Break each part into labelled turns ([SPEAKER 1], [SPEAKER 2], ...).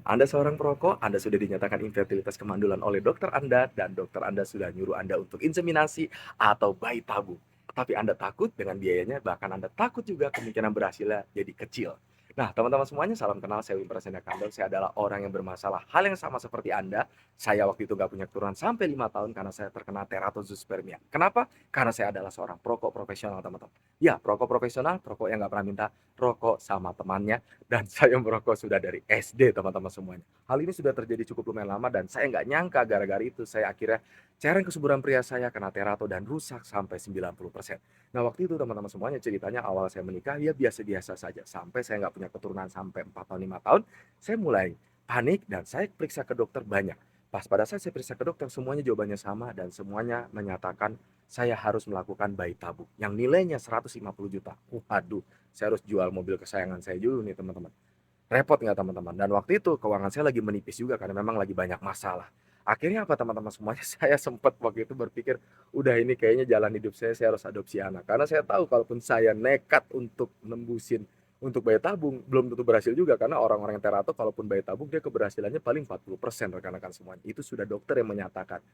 [SPEAKER 1] Anda seorang perokok, Anda sudah dinyatakan infertilitas kemandulan oleh dokter Anda, dan dokter Anda sudah nyuruh Anda untuk inseminasi atau bayi tabung. Tapi Anda takut dengan biayanya, bahkan Anda takut juga kemungkinan berhasilnya jadi kecil. Nah, teman-teman semuanya, salam kenal, saya Wim Prasenda Kandel. Saya adalah orang yang bermasalah hal yang sama seperti Anda. Saya waktu itu nggak punya keturunan sampai 5 tahun karena saya terkena teratozoosphermia. Kenapa? Karena saya adalah seorang perokok profesional, teman-teman. Ya, perokok profesional, perokok yang nggak pernah minta rokok sama temannya, dan saya merokok sudah dari SD, teman-teman semuanya. Hal ini sudah terjadi cukup lumayan lama dan saya nggak nyangka gara-gara itu saya akhirnya cairan kesuburan pria saya kena terato dan rusak sampai 90%. Nah, waktu itu teman-teman semuanya, ceritanya awal saya menikah ya biasa-biasa saja. Sampai saya nggak punya keturunan sampai 4 tahun 5 tahun, saya mulai panik dan saya periksa ke dokter banyak. Pas pada saat saya periksa ke dokter, semuanya jawabannya sama dan semuanya menyatakan saya harus melakukan bayi tabung yang nilainya 150 juta. Waduh, saya harus jual mobil kesayangan saya dulu nih, teman-teman. Repot nggak, teman-teman? Dan waktu itu keuangan saya lagi menipis juga karena memang lagi banyak masalah. Akhirnya apa, teman-teman semuanya, saya sempat waktu itu berpikir, udah ini kayaknya jalan hidup saya harus adopsi anak. Karena saya tahu kalaupun saya nekat untuk nembusin untuk bayi tabung, belum tentu berhasil juga. Karena orang-orang yang teratur kalaupun bayi tabung, dia keberhasilannya paling 40% rekan-rekan semuanya. Itu sudah dokter yang menyatakan.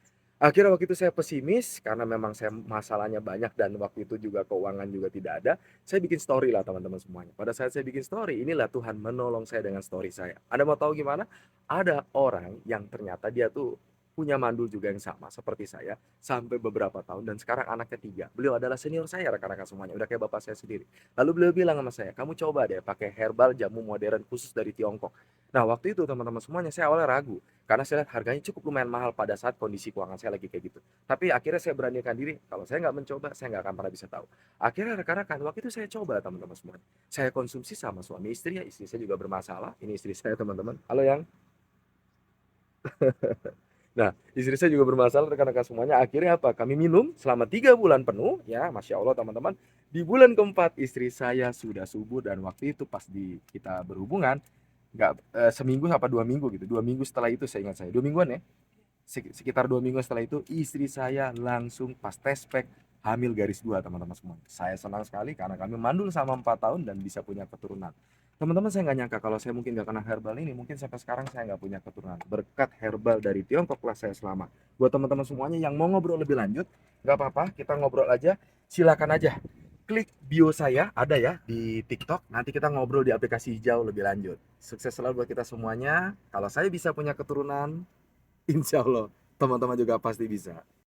[SPEAKER 1] Akhirnya waktu itu saya pesimis karena memang saya masalahnya banyak dan waktu itu juga keuangan juga tidak ada. Saya bikin story lah, teman-teman semuanya. Pada saat saya bikin story, inilah Tuhan menolong saya dengan story saya. Anda mau tahu gimana? Ada orang yang ternyata dia tuh punya mandul juga yang sama seperti saya sampai beberapa tahun dan sekarang anaknya 3. Beliau adalah senior saya, rekan-rekan semuanya, udah kayak bapak saya sendiri. Lalu beliau bilang sama saya, kamu coba deh pakai herbal jamu modern khusus dari Tiongkok. Nah, waktu itu teman-teman semuanya, saya awalnya ragu karena saya lihat harganya cukup lumayan mahal pada saat kondisi keuangan saya lagi kayak gitu. Tapi akhirnya saya beranikan diri, kalau saya nggak mencoba, saya nggak akan pernah bisa tahu. Akhirnya rekan-rekan, waktu itu saya coba, teman-teman semuanya. Saya konsumsi sama suami istri, ya istri saya juga bermasalah. Ini istri saya, teman-teman. Halo yang. Nah, istri saya juga bermasalah, rekan-rekan semuanya. Akhirnya apa? Kami minum selama 3 bulan penuh, ya, masya Allah, teman-teman. Di bulan keempat istri saya sudah subur dan waktu itu pas kita berhubungan, nggak seminggu apa 2 minggu gitu. 2 minggu setelah itu saya ingat, saya 2 mingguan ya, sekitar 2 minggu setelah itu istri saya langsung pas tes pack hamil garis 2, teman-teman semua. Saya senang sekali karena kami mandul sama 4 tahun dan bisa punya keturunan. Teman-teman, saya nggak nyangka kalau saya mungkin nggak kena herbal ini, mungkin sampai sekarang saya nggak punya keturunan. Berkat herbal dari Tiongkok lah saya selamat. Buat teman-teman semuanya yang mau ngobrol lebih lanjut, nggak apa-apa, kita ngobrol aja. Silakan aja. Klik bio saya, ada ya di TikTok. Nanti kita ngobrol di aplikasi hijau lebih lanjut. Sukses selalu buat kita semuanya. Kalau saya bisa punya keturunan, insya Allah teman-teman juga pasti bisa.